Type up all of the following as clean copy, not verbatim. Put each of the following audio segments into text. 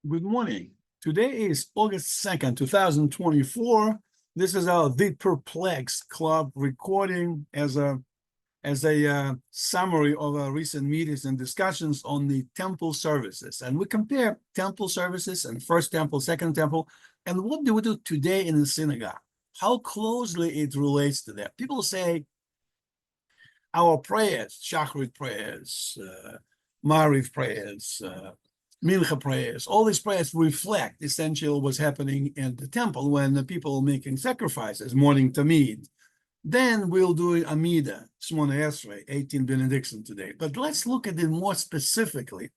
Good morning. Today is August 2nd, 2024. This is our The Perplexed Club recording as a summary of our recent meetings and discussions on the temple services. And we compare temple services and first temple, second temple, and what do we do today in the synagogue? How closely it relates to that. People say our prayers, Shachrit prayers, Mariv prayers, Mincha prayers, all these prayers reflect essentially what's happening in the temple when the people are making sacrifices, morning Tamid. Then we'll do Amida, Shmona Esrei, 18 benediction today. But let's look at it more specifically.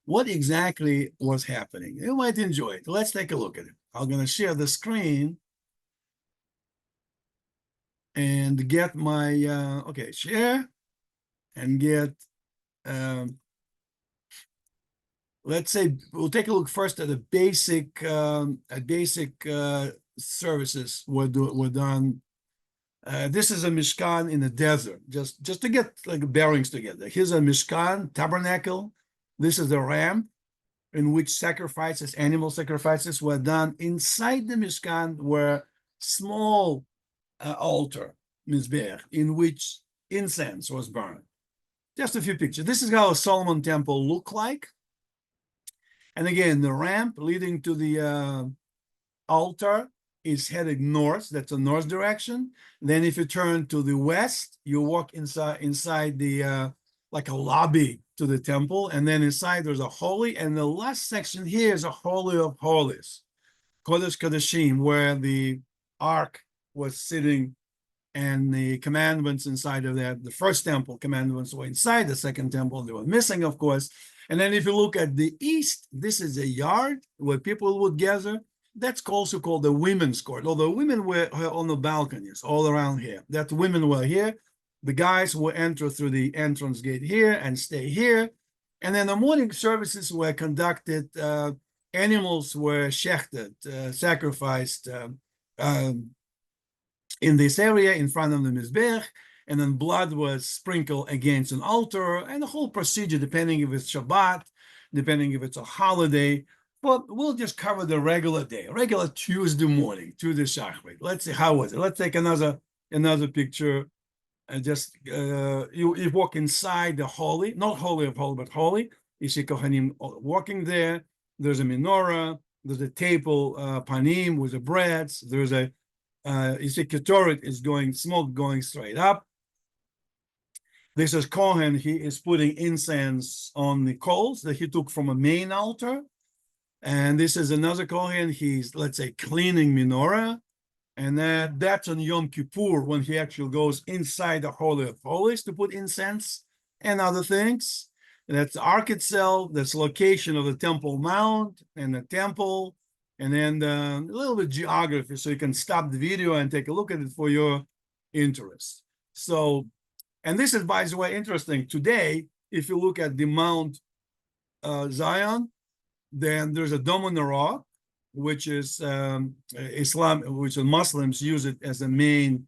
What exactly was happening? You might enjoy it. Let's take a look at it. I'm going to share the screen and get my, share and get, let's say we'll take a look first at the basic services were done. This is a Mishkan in the desert, just to get like bearings together. Here's a Mishkan, tabernacle. This is the ramp in which sacrifices, animal sacrifices were done. Inside the Mishkan were small altar, Mizbeach, in which incense was burned. Just a few pictures. This is how a Solomon temple looked like. And again, the ramp leading to the altar is heading north. That's a north direction. Then if you turn to the west, you walk inside the like a lobby to the temple. And then inside there's a holy. And the last section here is a holy of holies, Kodesh Kodeshim, where the ark was sitting and the commandments inside of that. The first temple commandments were inside. The second temple, they were missing, of course. And then if you look at the east, this is a yard where people would gather. That's also called the women's court. Although women were on the balconies all around here. That women were here. The guys will enter through the entrance gate here and stay here. And then the morning services were conducted. Animals were shechted, sacrificed in this area in front of the Mizbech. And then blood was sprinkled against an altar, and the whole procedure, depending if it's Shabbat, depending if it's a holiday. But we'll just cover the regular day, regular Tuesday morning, Tuesday Shachrit. Let's see, how was it? Let's take another picture. And just you walk inside the holy, not holy of holy, but holy. You see Kohanim walking there. There's a menorah. There's a table, panim with the breads. There's a you see Ketoret is going, smoke going straight up. This is Kohen. He is putting incense on the coals that he took from a main altar. And this is another Kohen. He's, let's say, cleaning menorah. And that's on Yom Kippur when he actually goes inside the Holy of Holies to put incense and other things. And that's the ark itself. That's location of the Temple Mount and the temple. And then a little bit geography, so you can stop the video and take a look at it for your interest. So, and this is, by the way, interesting. Today, if you look at the Mount Zion, then there's a Dome on the Rock, which is Islam, which Muslims use it as a main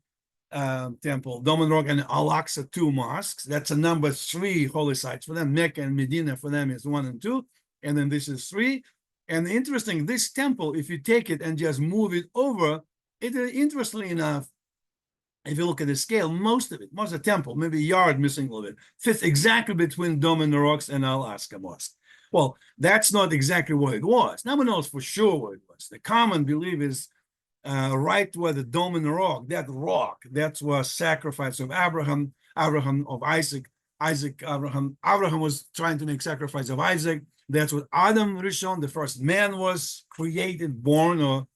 temple. Dome on the Rock and Al-Aqsa, 2 mosques. That's a number 3 holy sites for them. Mecca and Medina for them is 1 and 2. And then this is 3. And interesting, this temple, if you take it and just move it over, interestingly enough, if you look at the scale, most of the temple, maybe a yard missing a little bit, fits exactly between Dome on the Rocks and Al-Aqsa Mosque. Well, that's not exactly what it was. Nobody knows for sure what it was. The common belief is right where the Dome on the Rock, that's where sacrifice of Abraham of Isaac, Abraham was trying to make sacrifice of Isaac. That's what Adam Rishon, the first man, was created, born, or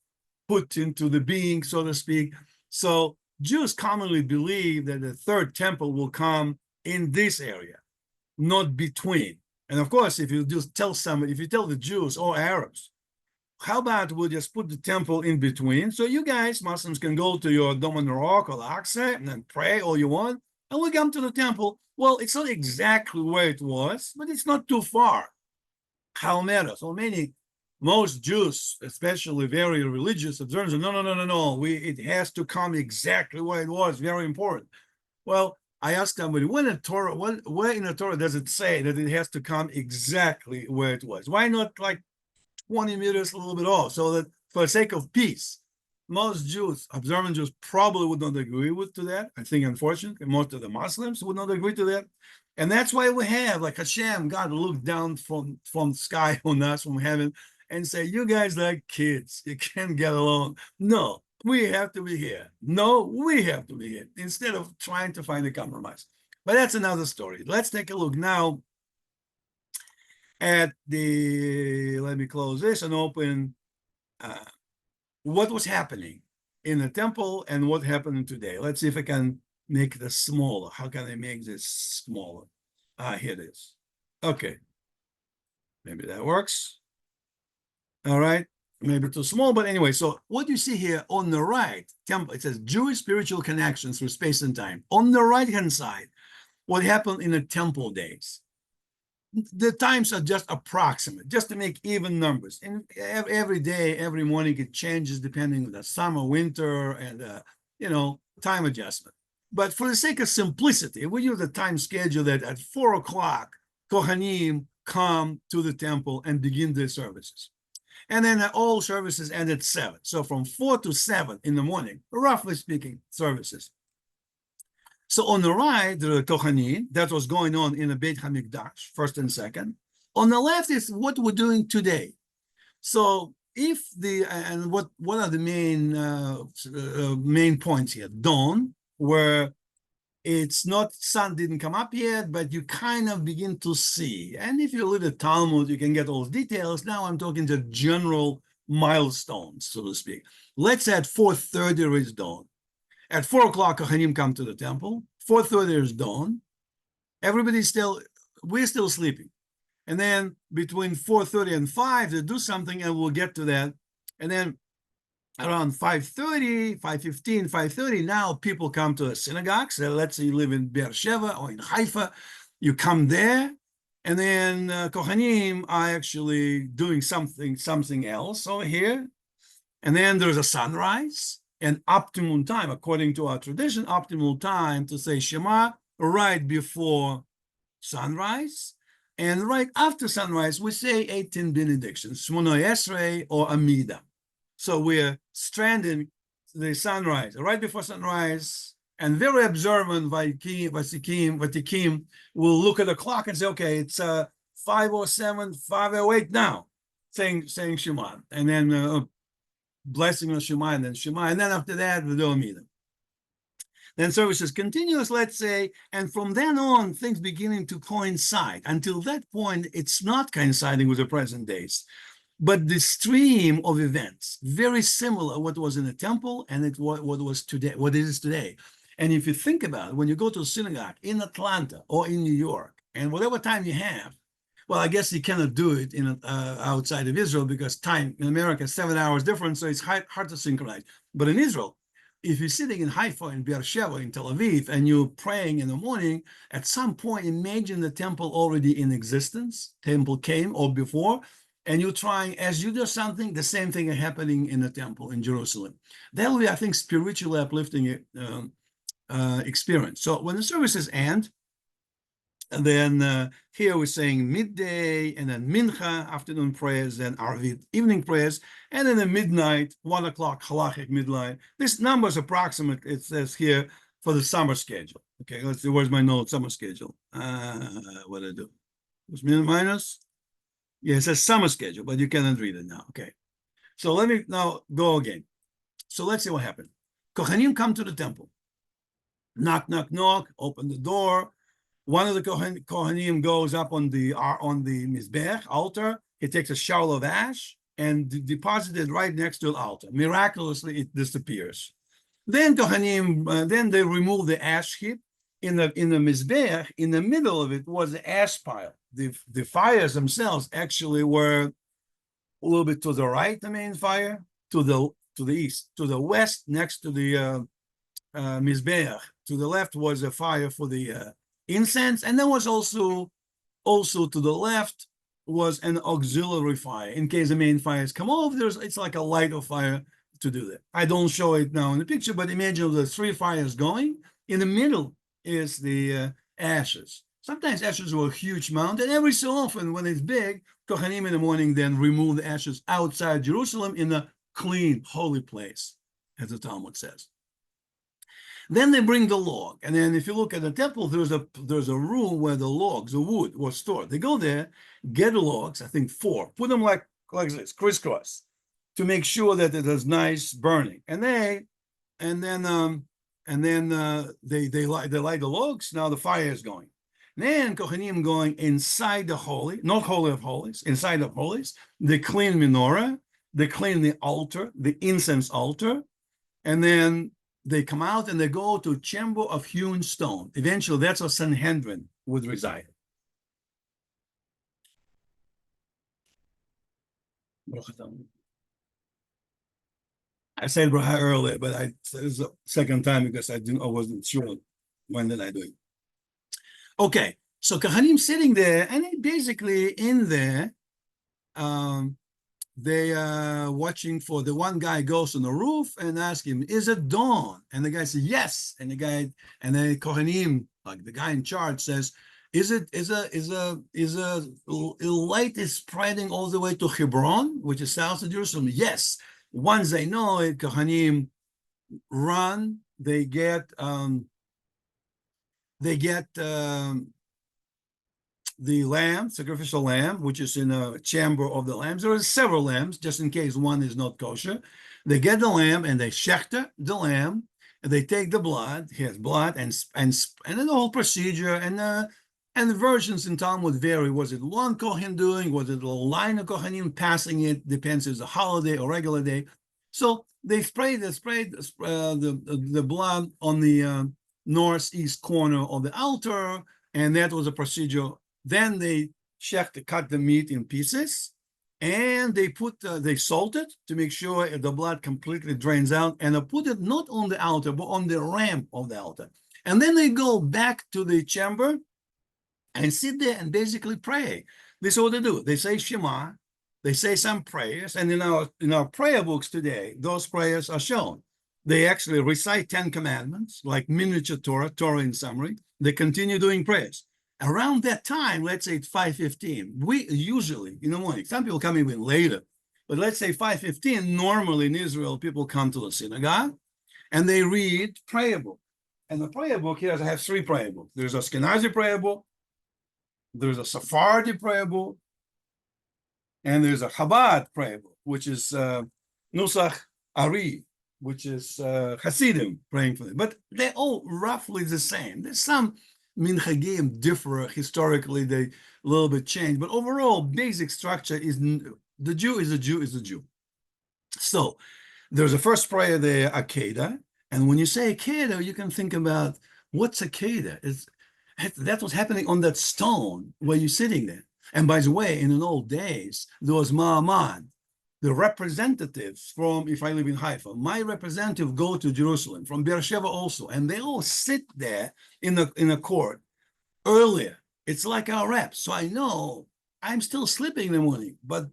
put into the being, so to speak. So Jews commonly believe that the third temple will come in this area, not between. And of course, if you just tell somebody, if you tell the Jews or Arabs, how about we'll just put the temple in between? So you guys, Muslims, can go to your Dome on the Rock or Al-Aqsa and then pray all you want, and we'll come to the temple. Well, it's not exactly where it was, but it's not too far. Halmera. So most Jews, especially very religious observers, no. It has to come exactly where it was. Very important. Well, I asked somebody, where in the Torah does it say that it has to come exactly where it was? Why not like 20 meters, a little bit off, so that for the sake of peace, most Jews, observant Jews, probably would not agree with to that. I think, unfortunately, most of the Muslims would not agree to that. And that's why we have, like Hashem, God looked down from the sky on us, from heaven, and say, you guys like kids, you can't get along. No, we have to be here. No, we have to be here, instead of trying to find a compromise. But that's another story. Let's take a look now at let me close this and open what was happening in the temple and what happened today. Let's see if I can make this smaller. How can I make this smaller? Here it is. Okay. Maybe that works. All right. Maybe too small, but anyway, so what you see here on the right, temple, it says Jewish spiritual connections through space and time. On the right-hand side, what happened in the temple days. The times are just approximate, just to make even numbers. And every day, every morning, it changes depending on the summer, winter, and time adjustment. But for the sake of simplicity, we use a time schedule that at 4 o'clock, Kohanim come to the temple and begin their services. And then all services end at 7. So from 4 to 7 in the morning, roughly speaking, services. So on the right, the Kohanim, that was going on in the Beit HaMikdash, first and second. On the left is what we're doing today. So what are the main points here? Dawn, where it's not, sun didn't come up yet, but you kind of begin to see. And if you read the Talmud, you can get all the details. Now I'm talking the general milestones, so to speak. Let's say at 4:30 is dawn. At 4 o'clock, Kohanim come to the temple. 4:30 is dawn. We're still sleeping. And then between 4:30 and 5, they do something, and we'll get to that. And then around 5:30, 5:15, 5:30, now people come to the synagogues. Let's say you live in Beersheba or in Haifa. You come there, and then Kohanim are actually doing something else over here. And then there's a sunrise. And optimum time, according to our tradition, optimal time to say Shema right before sunrise. And right after sunrise, we say 18 benedictions, Shmono Esrei or Amida. So we're stranding the sunrise right before sunrise, and very observant Vatikim will look at the clock and say, okay, it's 5:07, 5:08 now, saying Shema. And then blessing of Shema, and then Shema, and then after that, the Amida. Then services continuous, let's say, and from then on, things beginning to coincide. Until that point, it's not coinciding with the present days, but the stream of events, very similar what was in the temple and what was today, what it is today. And if you think about it, when you go to a synagogue in Atlanta or in New York, and whatever time you have, well, I guess you cannot do it outside of Israel because time in America is 7 hours different, so it's hard to synchronize. But in Israel, if you're sitting in Haifa, in Beersheba, in Tel Aviv, and you're praying in the morning, at some point, imagine the temple already in existence, temple came or before, and you're trying, as you do something, the same thing is happening in the temple in Jerusalem. That will be, I think, spiritually uplifting experience. So when the services end, and then here we're saying midday, and then mincha, afternoon prayers, then Arvit, evening prayers, and then at midnight, 1 o'clock, halachic midnight. This number is approximate, it says here, for the summer schedule. Okay, let's see, where's my note, summer schedule? What did I do? Was minus? Yeah, it says summer schedule, but you cannot read it now. Okay, so let me now go again. So let's see what happened. Kohanim come to the temple. Knock, knock, knock, open the door. One of the Kohanim goes up on the Mizbech altar. He takes a shovel of ash and deposits it right next to the altar. Miraculously, it disappears. Then Kohanim, then they remove the ash heap. In the Mizbech, in the middle of it was the ash pile. The fires themselves actually were a little bit to the right, the main fire, to the east, to the west, next to the Mizbech. To the left was a fire for the incense, and there was also to the left was an auxiliary fire in case the main fires come off. It's like a light of fire to do that. I don't show it now in the picture, but imagine the 3 fires going. In the middle is the ashes, Sometimes ashes were a huge mound, and every so often, when it's big, Kohanim in the morning then remove the ashes outside Jerusalem in a clean, holy place, as the Talmud says. Then they bring the log, and then if you look at the temple, there's a room where the logs, the wood, was stored. They go there, get the logs, I think 4, put them like this, crisscross, to make sure that it is nice burning. And then they light the logs. Now the fire is going. Then Kohanim going inside the holy, not holy of holies, inside of holies. They clean menorah, they clean the altar, the incense altar, and then they come out and they go to chamber of hewn stone. Eventually, that's where Sanhedrin would reside. I said bracha earlier, but this is the second time because I wasn't sure when did I do it. Okay, so Kohanim sitting there, and they basically in there, they are watching for the one guy goes on the roof and ask him, "Is it dawn?" And the guy says, "Yes." And then Kohanim, like the guy in charge, says, "Is a light is spreading all the way to Hebron, which is south of Jerusalem?" Yes. Once they know it, Kohanim run. They get the lamb, sacrificial lamb, which is in a chamber of the lambs. There are several lambs, just in case one is not kosher. They get the lamb and they shechter the lamb, and they take the blood. He has blood and then the whole procedure. And the versions in Talmud vary. Was it one Kohen doing? Was it a line of Kohanim passing it? Depends if it's a holiday or regular day. So they sprayed the blood on the northeast corner of the altar, and that was a procedure. Then they cut the meat in pieces, and they salt it to make sure the blood completely drains out, and they put it not on the altar, but on the ramp of the altar. And then they go back to the chamber and sit there and basically pray. This is what they do. They say Shema, they say some prayers, and in our prayer books today, those prayers are shown. They actually recite 10 commandments, like miniature Torah in summary. They continue doing prayers. Around that time, let's say it's 5:15, we usually in the morning, some people come even later, but let's say 5:15, normally in Israel, people come to the synagogue and they read prayer book. And the prayer book here, I have 3 prayer books. There's a Ashkenazi prayer book, there's a Sephardi prayer book, and there's a Chabad prayer book, which is Nusach Ari, which is Hasidim praying for them. But they're all roughly the same. There's some minhagim differ historically, they a little bit change, but overall basic structure is the Jew is a Jew is a Jew. So there's a first prayer there, Akedah, and when you say Akedah, you can think about what's Akedah. That's what's happening on that stone where you're sitting there. And by the way, in the old days, there was Ma'amad, the representatives from, if I live in Haifa, my representative go to Jerusalem, from Beersheba also, and they all sit there in a court earlier. It's like our reps. So I know I'm still sleeping in the morning, but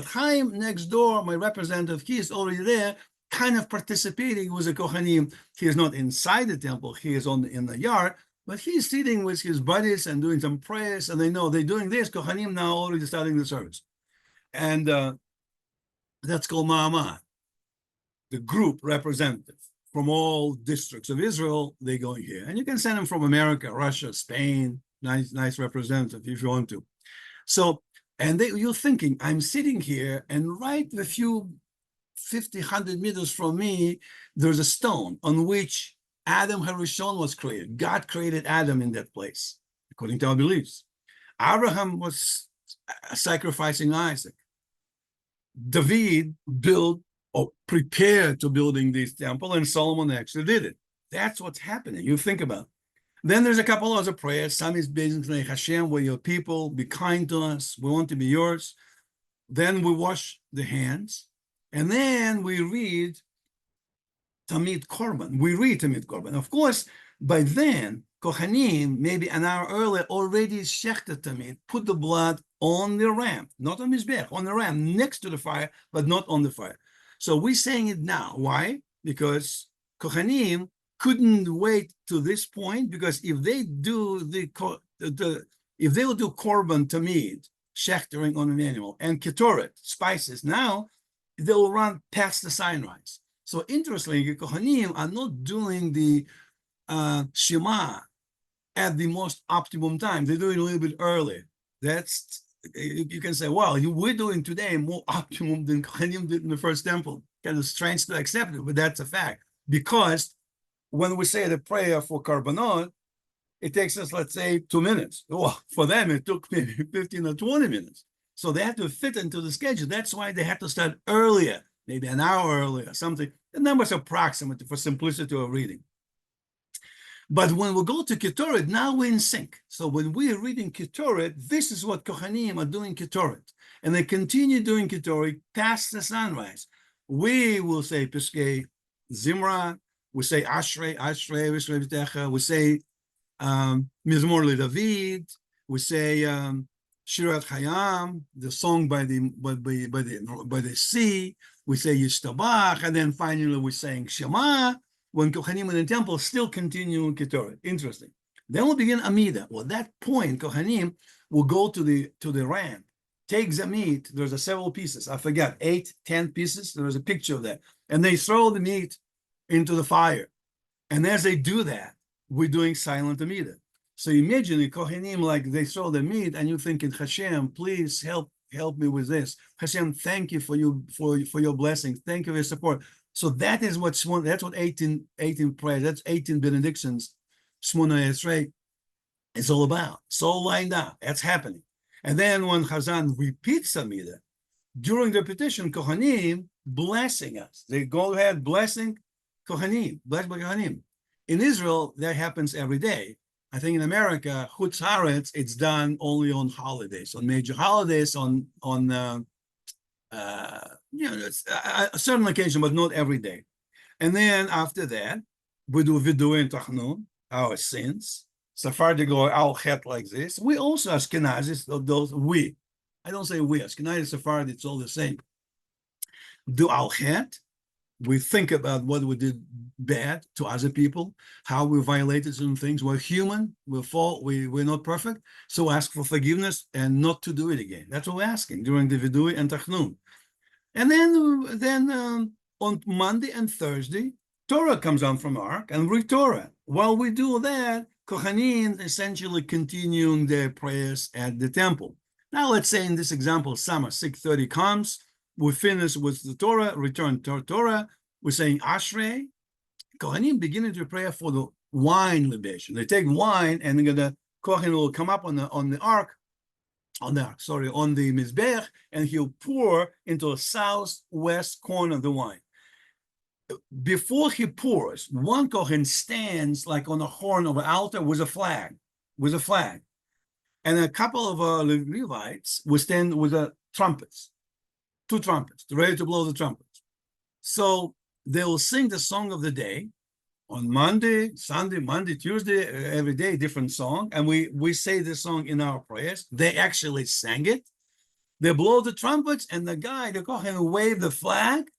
Chaim next door, my representative, he is already there, kind of participating with the Kohanim. He is not inside the temple, he is in the yard, but he's sitting with his buddies and doing some prayers, and they know they're doing this. Kohanim now already starting the service. And that's called Ma'amad, the group representative from all districts of Israel. They go here, and you can send them from America, Russia, Spain. Nice representative if you want to. So, and you're thinking, I'm sitting here, and right a few 50, 100 meters from me, there's a stone on which Adam Harishon was created. God created Adam in that place, according to our beliefs. Abraham was sacrificing Isaac. David built or prepared to building this temple, and Solomon actually did it. That's what's happening. You think about it. Then there's a couple other prayers. Some is basically Hashem, we're your people, be kind to us, we want to be yours. Then we wash the hands, and then we read Tamid Korban. We read Tamid Korban. Of course, by then, Kohanim, maybe an hour earlier, already shechted Tamid, put the blood on the ramp, not on Mizbech, on the ramp, next to the fire, but not on the fire. So we're saying it now. Why? Because Kohanim couldn't wait to this point, because if they do the if they will do korban tamid, shechtering on an animal, and ketoret, spices, now they will run past the sunrise. So interestingly, Kohanim are not doing the Shema at the most optimum time. They're doing it a little bit early. That's, you can say, well, we're doing today more optimum than Kohanim did in the first temple. Kind of strange to accept it, but that's a fact. Because when we say the prayer for Karbanot, it takes us, let's say, 2 minutes. Well, for them, it took maybe 15 or 20 minutes. So they had to fit into the schedule. That's why they had to start earlier, maybe an hour earlier, something. The number's approximate for simplicity of reading. But when we go to Ketoret, now we're in sync. So when we are reading Ketoret, this is what Kohanim are doing Ketoret. And they continue doing Ketoret past the sunrise. We will say Piskei Zimra, we say Ashrei, Ashrei, Ashrei V'techa, we say Mizmor LeDavid, we say Shirat Hayam, the song by the sea, we say Yishtabach, and then finally we're saying Shema, when Kohanim in the temple still continue Ketoret. Interesting. Then we'll begin Amida. Well, at that point, Kohanim will go to the ramp, take the meat. There's several pieces. I forgot, 8, 10 pieces. There's a picture of that. And they throw the meat into the fire. And as they do that, we're doing silent Amida. So imagine the Kohanim, like they throw the meat, and you're thinking, Hashem, please help me with this. Hashem, thank you for your blessings. Thank you for your support. So that is that's what 18 prayers, that's 18 benedictions, Shmona Esrei, is all about. It's all lined up. That's happening. And then when Chazan repeats Amida, during the repetition, Kohanim blessing us. They go ahead blessing Kohanim, blessed by Kohanim. In Israel, that happens every day. I think in America, Chutz Haaretz, it's done only on holidays, on major holidays, on it's a certain occasion, but not every day. And then after that, we do Vidui and Tachnun, our sins. Sephardi go al chet like this. We also Ashkenazis, we. I don't say we. Ashkenazi, Sephardi, it's all the same. Do al chet. We think about what we did bad to other people, how we violated some things. We're human. We fall. We're not perfect. So ask for forgiveness and not to do it again. That's what we're asking during the Vidui and Tachnun. And then on Monday and Thursday, Torah comes down from Ark and read Torah. While we do that, Kohanim essentially continuing their prayers at the temple. Now, let's say in this example, summer 6:30 comes, we finish with the Torah, return to Torah, we're saying Ashrei. Kohanim beginning to pray for the wine libation. They take wine and the Kohen will come up on the Ark, on the Mizbech, and he'll pour into the southwest corner of the wine. Before he pours, one Kohen stands like on the horn of an altar with a flag, and a couple of Levites will stand with trumpets, 2 trumpets, ready to blow the trumpets. So they will sing the song of the day on Monday, Sunday, Monday, Tuesday, every day, different song. And we say this song in our prayers. They actually sang it. They blow the trumpets, and the Kohen, wave the flag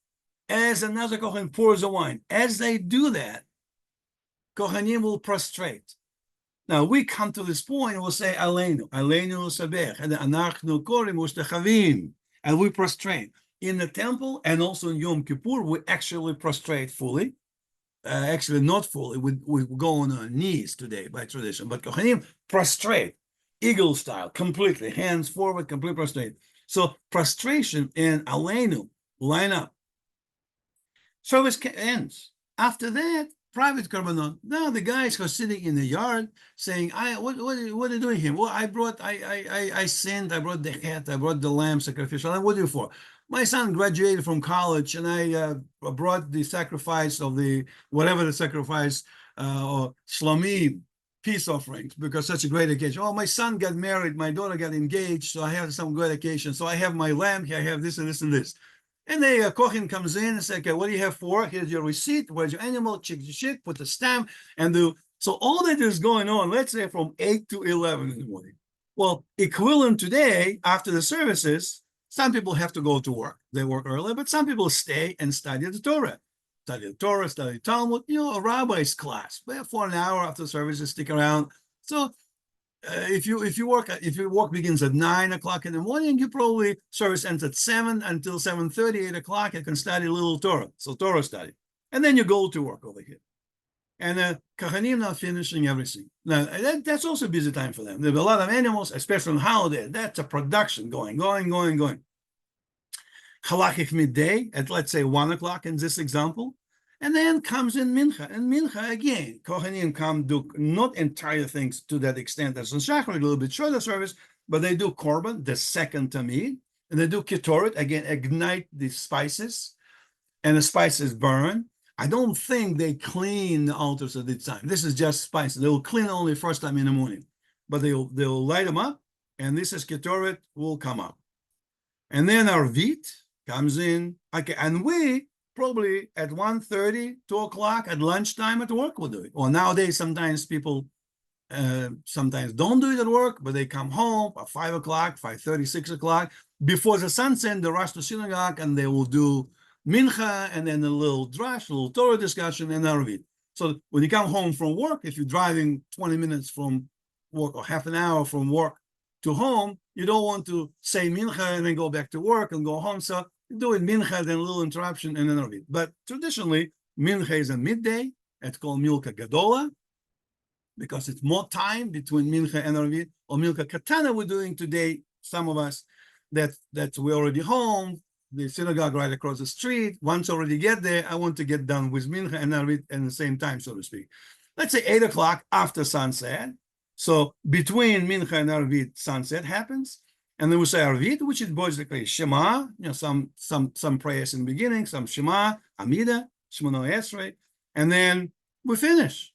as another Kohen pours the wine. As they do that, Kohanim will prostrate. Now, we come to this point and we'll say, Aleinu Sabech, and Anachnu Korim U'Shtechavim, and we prostrate. In the temple and also in Yom Kippur, we actually prostrate fully. Actually, not fully. We go on our knees today by tradition, but Kohanim prostrate, eagle style, completely, hands forward, complete prostrate. So prostration and Aleinu line up. Service ends. After that, private korbanot. Now the guys who are sitting in the yard saying, what are you doing here? Well, I sinned, I brought the hat, I brought the lamb sacrificial. And what do you for? My son graduated from college, and I brought the sacrifice of whatever the sacrifice, or shlamim, peace offerings, because such a great occasion. Oh, my son got married, my daughter got engaged, so I have some great occasion. So I have my lamb here, I have this and this and this. And the Kohen comes in and says, okay, what do you have for? Here's your receipt, where's your animal, check your shit, put the stamp, and so all that is going on, let's say from 8 to 11 in the morning. Well, equivalent today, after the services, some people have to go to work. They work early, but some people stay and study the Torah. Study Talmud, a rabbi's class. But for an hour after the services, stick around. So if your work begins at 9 o'clock in the morning, you probably service ends at 7 until 7:30, 8 o'clock. You can study a little Torah, so Torah study, and then you go to work over here. And Kahanim now finishing everything. Now that's also a busy time for them. There's a lot of animals, especially on holiday. That's a production going. Halachic midday at, let's say, 1 o'clock in this example. And then comes in Mincha. And Mincha, again, Kohanim come do not entire things to that extent as in Shachar, a little bit shorter service, but they do Korban, the second Tamid, and they do Ketoret, again, ignite the spices, and the spices burn. I don't think they clean the altars at this time. This is just spices. They will clean only first time in the morning, but they'll light them up, and this is Ketoret will come up. And then our Vit comes in, okay, and we probably at 1:30, 2 o'clock at lunchtime at work will do it. Or nowadays, sometimes people sometimes don't do it at work, but they come home at 5 o'clock, 5:30, 6 o'clock. Before the sunset, they rush to synagogue and they will do mincha and then a little drash, a little Torah discussion and Arvit. So when you come home from work, if you're driving 20 minutes from work or half an hour from work to home, you don't want to say mincha and then go back to work and go home. So you do it mincha, then a little interruption and then Arvit. But traditionally, mincha is a midday. It's called milka gadola because it's more time between mincha and Arvit. Or milka katana we're doing today, some of us, that we're already home, the synagogue right across the street. Once already get there, I want to get done with mincha and Arvit at the same time, so to speak. Let's say 8 o'clock after sunset. So between mincha and Arvit, sunset happens. And then we say Arvit, which is basically Shema, some prayers in the beginning, some Shema, Amida, Shemona Esrei, and then we finish.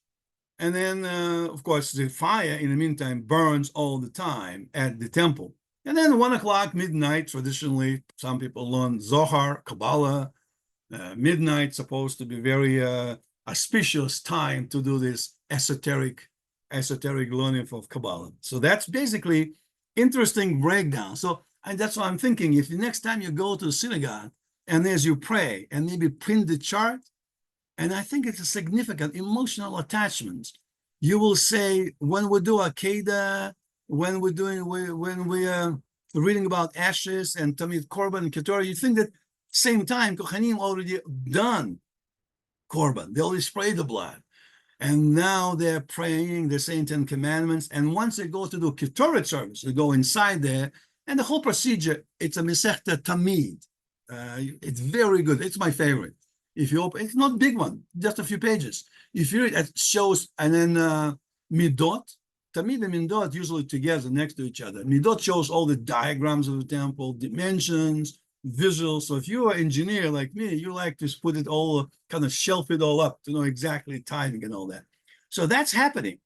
And then, of course, the fire in the meantime burns all the time at the temple. And then 1 o'clock, midnight, traditionally, some people learn Zohar, Kabbalah. Midnight supposed to be very auspicious time to do this esoteric learning of Kabbalah. So that's basically interesting breakdown. So and that's what I'm thinking. If the next time you go to the synagogue and as you pray and maybe print the chart, and I think it's a significant emotional attachment. You will say when we do Akedah, when we are reading about ashes and Tamid Korban and Ketorah, you think that same time Kohanim already done Korban. They already sprayed the blood. And now they're praying, they're saying 10 commandments. And once they go to do Ketoret service, they go inside there. And the whole procedure, it's a Mesechta Tamid. It's very good. It's my favorite. If you open, it's not a big one, just a few pages. If you read, it shows, and then Midot, Tamid and Midot usually together next to each other. Midot shows all the diagrams of the temple, dimensions, visuals. So if you're an engineer like me, you like to put it all, kind of shelf it all up to know exactly timing and all that. So that's happening.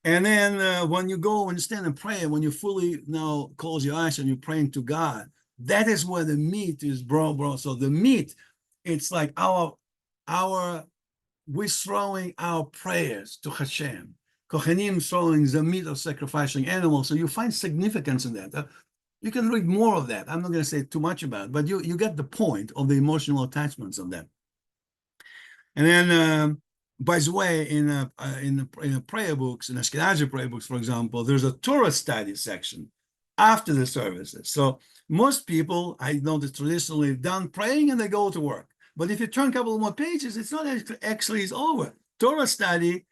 And then when you go and stand and pray, when you fully now close your eyes and you're praying to God, that is where the meat is, bro. So the meat, it's like we're throwing our prayers to Hashem. Kohanim throwing the meat of sacrificing animals. So you find significance in that. You can read more of that. I'm not going to say too much about it, but you get the point of the emotional attachments of that. And then, by the way, in the prayer books, in Ashkenazi prayer books, for example, there's a Torah study section after the services. So most people, I noticed, traditionally done praying and they go to work. But if you turn a couple more pages, it's not actually it's over. Torah study,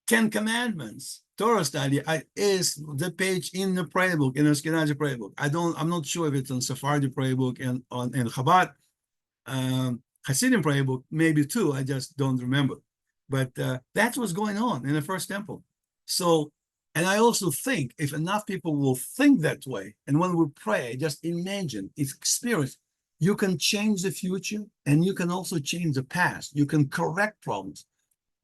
10 commandments. Torah study is the page in the prayer book, in the Ashkenazi prayer book. I'm not sure if it's on Sephardi prayer book and in Chabad Hasidim prayer book, maybe too. I just don't remember. But that's what's going on in the first temple. So, and I also think if enough people will think that way, and when we pray, just imagine, experience, you can change the future and you can also change the past. You can correct problems.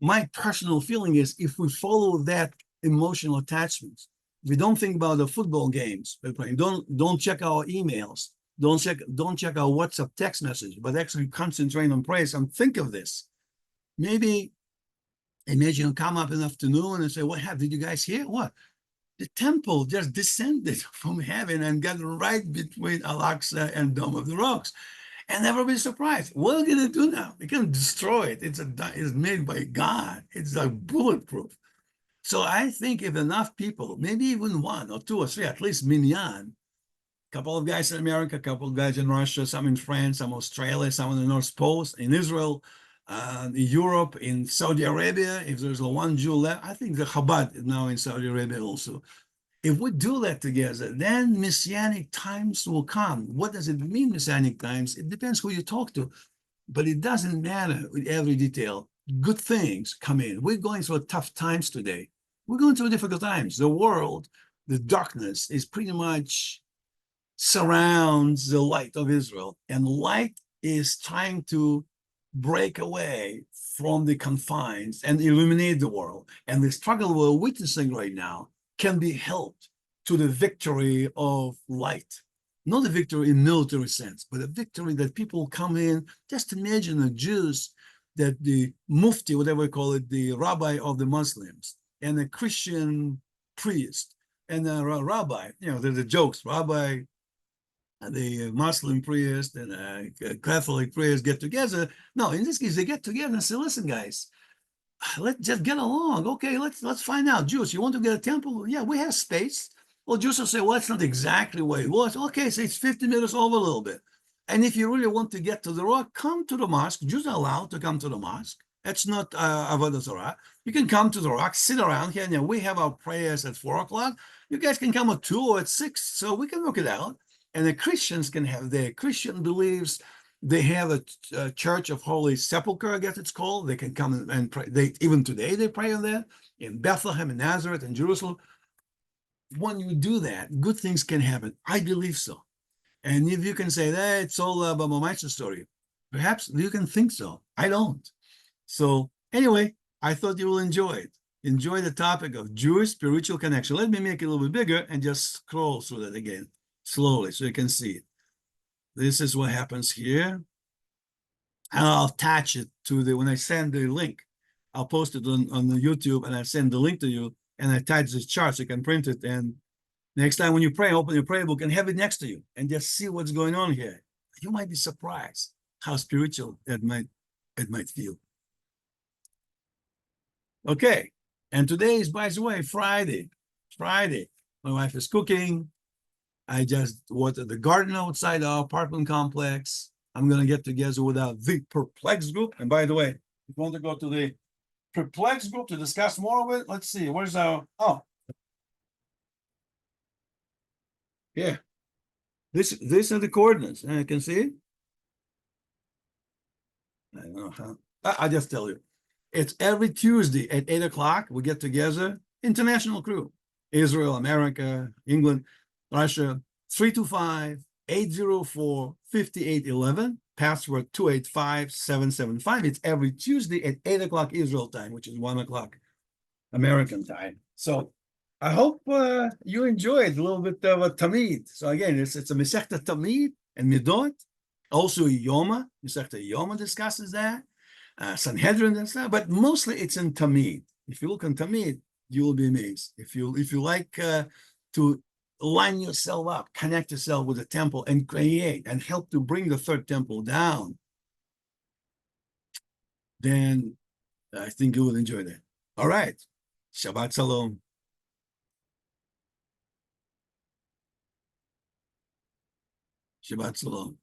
My personal feeling is if we follow that emotional attachments, we don't think about the football games we're playing, don't check our emails, don't check our WhatsApp text message, but actually concentrate on praise and think of this. Maybe imagine you come up in the afternoon and say, what happened? Did you guys hear? What? The temple just descended from heaven and got right between Al-Aqsa and Dome of the Rocks. And everybody's surprised. What are we going to do now? We can destroy it. It's made by God. It's like bulletproof. So I think if enough people, maybe even one or two or three, at least minyan, a couple of guys in America, a couple of guys in Russia, some in France, some Australia, some in the North Pole, in Israel, in Europe, in Saudi Arabia. If there's one Jew left, I think the Chabad is now in Saudi Arabia also. If we do that together, then messianic times will come. What does it mean, messianic times? It depends who you talk to, but it doesn't matter with every detail. Good things come in. We're going through tough times today. We're going through difficult times. The world, the darkness is pretty much surrounds the light of Israel, and light is trying to break away from the confines and illuminate the world. And the struggle we're witnessing right now can be helped to the victory of light. Not a victory in military sense, but a victory that people come in. Just imagine the Jews, that the mufti, whatever we call it, the rabbi of the Muslims, and a Christian priest, and a rabbi, there's the jokes, rabbi, the Muslim priest and a Catholic priest get together. No, in this case, they get together and say, listen, guys, let's just get along. Okay, let's find out. Jews, you want to get a temple? Yeah, we have space. Well, Jews will say, well, that's not exactly where it was. Okay, so it's 50 meters over a little bit. And if you really want to get to the rock, come to the mosque. Jews are allowed to come to the mosque. That's not Avodah Zarah. You can come to the rock, sit around here. And we have our prayers at 4 o'clock. You guys can come at 2 or at 6, so we can work it out. And the Christians can have their Christian beliefs. They have a Church of Holy Sepulchre, I guess it's called. They can come and pray. Even today, they pray on that in Bethlehem, in Nazareth, in Jerusalem. When you do that, good things can happen. I believe so. And if you can say that it's all about my story, perhaps you can think so. I don't. So anyway, I thought you will enjoy it. Enjoy the topic of Jewish spiritual connection. Let me make it a little bit bigger and just scroll through that again slowly so you can see it. This is what happens here. And I'll attach it to when I send the link, I'll post it on the YouTube and I send the link to you and I attach this chart so you can print it. And next time when you pray, open your prayer book and have it next to you and just see what's going on here. You might be surprised how spiritual it might feel. Okay. And today is, by the way, Friday. Friday. My wife is cooking. I just watered the garden outside our apartment complex. I'm going to get together with the Perplex group. And by the way, if you want to go to the Perplex group to discuss more of it, let's see. Where's our, yeah. This are the coordinates. And you can see it. I don't know how. I'll just tell you. It's every Tuesday at 8 o'clock. We get together, international crew, Israel, America, England, Russia, 325-804-5811, password 285775. It's every Tuesday at 8 o'clock Israel time, which is 1 o'clock American time. So I hope you enjoyed a little bit of a Tamid. So again, it's a Masechta Tamid and Midot. Also Yoma, Masechta Yoma discusses that. Sanhedrin and stuff, but mostly it's in Tamid. If you look in Tamid, you will be amazed. If you like to line yourself up, connect yourself with the temple and create and help to bring the third temple down, then I think you will enjoy that. All right. Shabbat Shalom. Shabbat Shalom.